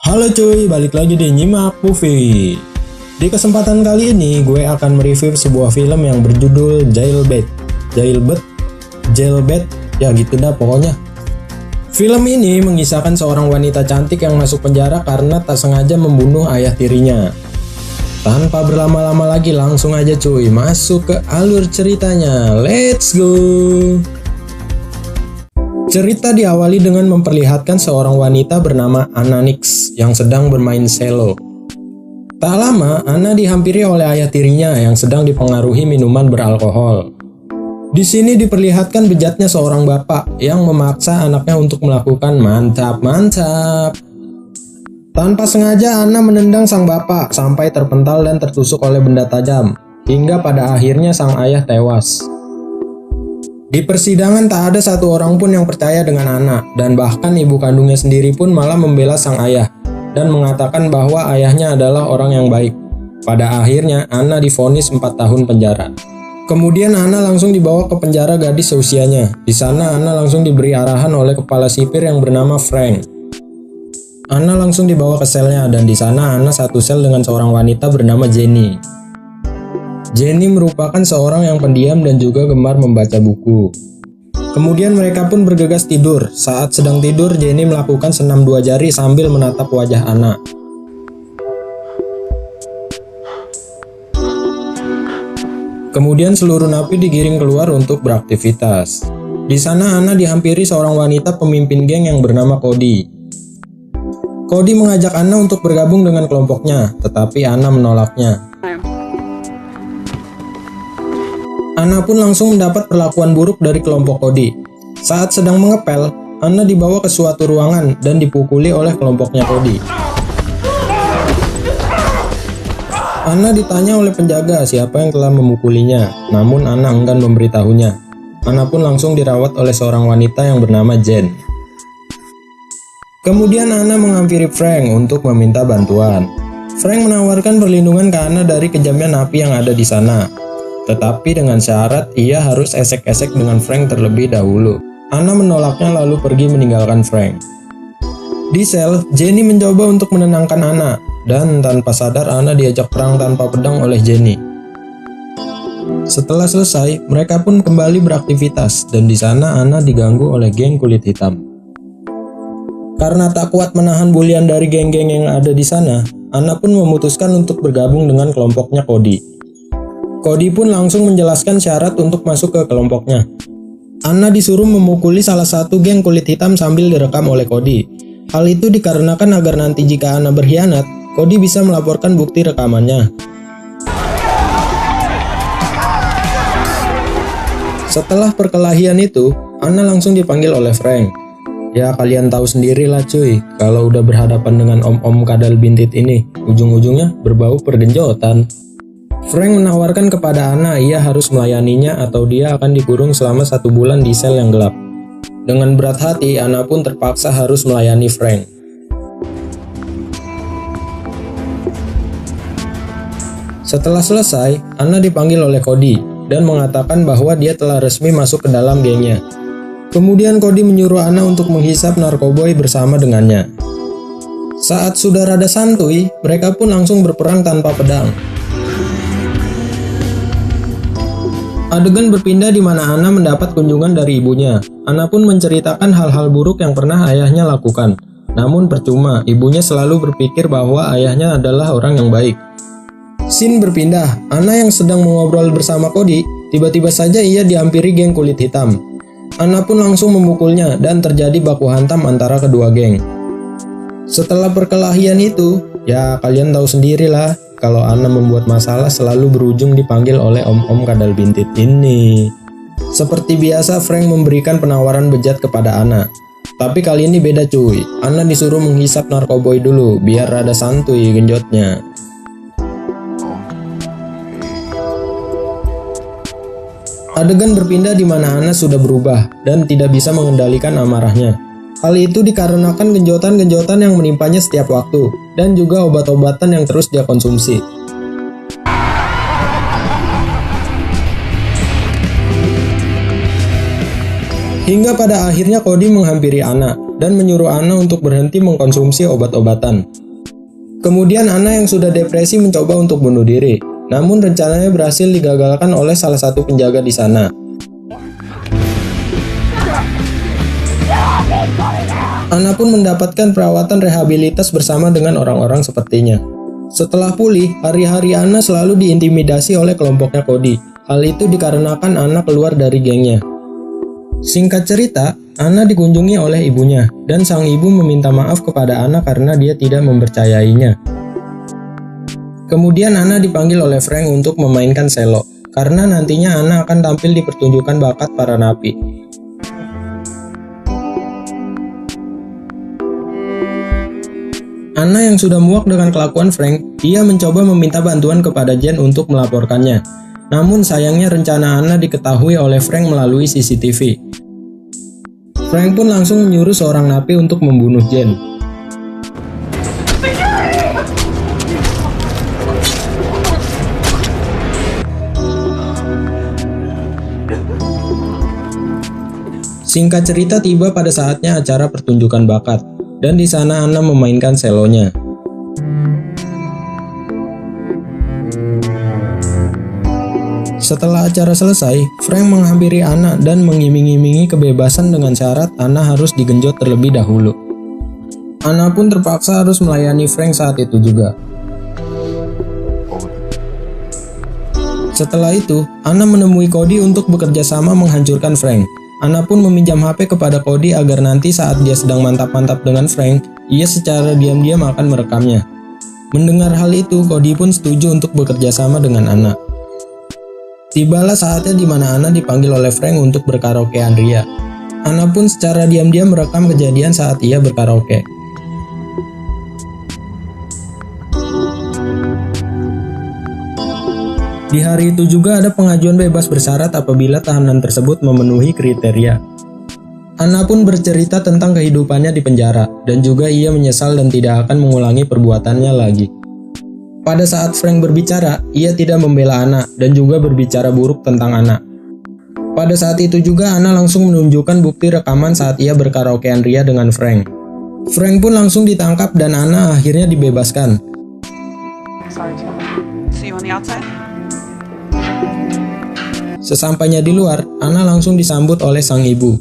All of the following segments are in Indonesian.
Halo cuy, balik lagi di Nyimak Movie. Di kesempatan kali ini gue akan mereview sebuah film yang berjudul Jailbird, ya gitu dah pokoknya. Film ini mengisahkan seorang wanita cantik yang masuk penjara karena tak sengaja membunuh ayah tirinya. Tanpa berlama-lama lagi langsung aja cuy, masuk ke alur ceritanya. Let's go! Cerita diawali dengan memperlihatkan seorang wanita bernama Anna Nix yang sedang bermain selo. Tak lama, Anna dihampiri oleh ayah tirinya yang sedang dipengaruhi minuman beralkohol. Di sini diperlihatkan bejatnya seorang bapak yang memaksa anaknya untuk melakukan mantap. Tanpa sengaja Anna menendang sang bapak sampai terpental dan tertusuk oleh benda tajam, hingga pada akhirnya sang ayah tewas. Di persidangan tak ada satu orang pun yang percaya dengan Anna, dan bahkan ibu kandungnya sendiri pun malah membela sang ayah dan mengatakan bahwa ayahnya adalah orang yang baik. Pada akhirnya Anna divonis 4 tahun penjara. Kemudian Anna langsung dibawa ke penjara gadis seusianya. Di sana Anna langsung diberi arahan oleh kepala sipir yang bernama Frank. Anna langsung dibawa ke selnya dan di sana Anna satu sel dengan seorang wanita bernama Jenny. Jenny merupakan seorang yang pendiam dan juga gemar membaca buku. Kemudian mereka pun bergegas tidur. Saat sedang tidur, Jenny melakukan senam 2 jari sambil menatap wajah Anna. Kemudian seluruh napi digiring keluar untuk beraktivitas. Di sana Anna dihampiri seorang wanita pemimpin geng yang bernama Cody. Cody mengajak Anna untuk bergabung dengan kelompoknya, tetapi Anna menolaknya. Anna pun langsung mendapat perlakuan buruk dari kelompok Cody. Saat sedang mengepel, Anna dibawa ke suatu ruangan dan dipukuli oleh kelompoknya Cody. Anna ditanya oleh penjaga siapa yang telah memukulinya, namun Anna enggan memberitahunya. Anna pun langsung dirawat oleh seorang wanita yang bernama Jen. Kemudian Anna menghampiri Frank untuk meminta bantuan. Frank menawarkan perlindungan ke Anna dari kejamnya napi yang ada di sana. Tetapi dengan syarat ia harus esek-esek dengan Frank terlebih dahulu. Anna menolaknya lalu pergi meninggalkan Frank. Di sel, Jenny mencoba untuk menenangkan Anna, dan tanpa sadar Anna diajak perang tanpa pedang oleh Jenny. Setelah selesai, mereka pun kembali beraktivitas, dan di sana Anna diganggu oleh geng kulit hitam. Karena tak kuat menahan bulian dari geng-geng yang ada di sana, Anna pun memutuskan untuk bergabung dengan kelompoknya Cody. Cody pun langsung menjelaskan syarat untuk masuk ke kelompoknya. Anna disuruh memukuli salah satu geng kulit hitam sambil direkam oleh Cody. Hal itu dikarenakan agar nanti jika Anna berkhianat, Cody bisa melaporkan bukti rekamannya. Setelah perkelahian itu, Anna langsung dipanggil oleh Frank. Ya kalian tahu sendirilah cuy, kalau udah berhadapan dengan om-om kadal bintit ini, ujung-ujungnya berbau pergenjotan. Frank menawarkan kepada Anna ia harus melayaninya atau dia akan dikurung selama 1 bulan di sel yang gelap. Dengan berat hati, Anna pun terpaksa harus melayani Frank. Setelah selesai, Anna dipanggil oleh Cody dan mengatakan bahwa dia telah resmi masuk ke dalam gengnya. Kemudian Cody menyuruh Anna untuk menghisap narkoboy bersama dengannya. Saat sudah rada santuy, mereka pun langsung berperang tanpa pedang. Adegan berpindah di mana Anna mendapat kunjungan dari ibunya. Anna pun menceritakan hal-hal buruk yang pernah ayahnya lakukan. Namun percuma, ibunya selalu berpikir bahwa ayahnya adalah orang yang baik. Scene berpindah, Anna yang sedang mengobrol bersama Cody, tiba-tiba saja ia dihampiri geng kulit hitam. Anna pun langsung memukulnya dan terjadi baku hantam antara kedua geng. Setelah perkelahian itu, ya kalian tahu sendirilah, kalau Anna membuat masalah selalu berujung dipanggil oleh om-om kadal bintit ini. Seperti biasa, Frank memberikan penawaran bejat kepada Anna. Tapi kali ini beda cuy, Anna disuruh menghisap narkoboy dulu, biar rada santuy genjotnya. Adegan berpindah di mana Anna sudah berubah dan tidak bisa mengendalikan amarahnya. Hal itu dikarenakan genjotan-genjotan yang menimpanya setiap waktu, dan juga obat-obatan yang terus dia konsumsi. Hingga pada akhirnya Cody menghampiri Anna. dan menyuruh Anna untuk berhenti mengkonsumsi obat-obatan. Kemudian Anna yang sudah depresi mencoba untuk bunuh diri, namun rencananya berhasil digagalkan oleh salah satu penjaga di sana. Anna pun mendapatkan perawatan rehabilitas bersama dengan orang-orang sepertinya. Setelah pulih, hari-hari Anna selalu diintimidasi oleh kelompoknya Cody. Hal itu dikarenakan Anna keluar dari gengnya. Singkat cerita, Anna dikunjungi oleh ibunya, dan sang ibu meminta maaf kepada Anna karena dia tidak mempercayainya. Kemudian Anna dipanggil oleh Frank untuk memainkan selo, karena nantinya Anna akan tampil di pertunjukan bakat para napi. Anna yang sudah muak dengan kelakuan Frank, dia mencoba meminta bantuan kepada Jen untuk melaporkannya. Namun sayangnya rencana Anna diketahui oleh Frank melalui CCTV. Frank pun langsung menyuruh seorang napi untuk membunuh Jen. Singkat cerita, tiba pada saatnya acara pertunjukan bakat. Dan di sana Anna memainkan selonya. Setelah acara selesai, Frank menghampiri Anna dan mengiming-imingi kebebasan dengan syarat Anna harus digenjot terlebih dahulu. Anna pun terpaksa harus melayani Frank saat itu juga. Setelah itu, Anna menemui Cody untuk bekerja sama menghancurkan Frank. Anna pun meminjam HP kepada Cody agar nanti saat dia sedang mantap-mantap dengan Frank, ia secara diam-diam akan merekamnya. Mendengar hal itu, Cody pun setuju untuk bekerja sama dengan Anna. Tibalah saatnya di mana Anna dipanggil oleh Frank untuk berkaraokean ria. Anna pun secara diam-diam merekam kejadian saat ia berkaraoke. Di hari itu juga ada pengajuan bebas bersyarat apabila tahanan tersebut memenuhi kriteria. Anna pun bercerita tentang kehidupannya di penjara, dan juga ia menyesal dan tidak akan mengulangi perbuatannya lagi. Pada saat Frank berbicara, ia tidak membela Anna dan juga berbicara buruk tentang Anna. Pada saat itu juga Anna langsung menunjukkan bukti rekaman saat ia berkaraokean ria dengan Frank. Frank pun langsung ditangkap dan Anna akhirnya dibebaskan. See you on the outside. Sesampainya di luar, Anna langsung disambut oleh sang ibu.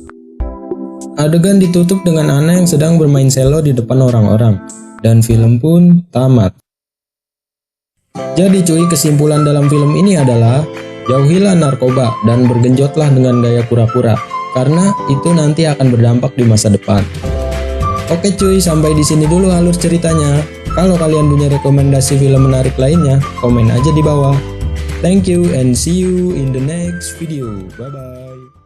Adegan ditutup dengan Anna yang sedang bermain selo di depan orang-orang, dan film pun tamat. Jadi cuy, kesimpulan dalam film ini adalah jauhilah narkoba dan bergenjotlah dengan gaya kura-kura, karena itu nanti akan berdampak di masa depan. Oke cuy, sampai di sini dulu alur ceritanya. Kalau kalian punya rekomendasi film menarik lainnya, komen aja di bawah. Thank you and see you in the next video. Bye bye.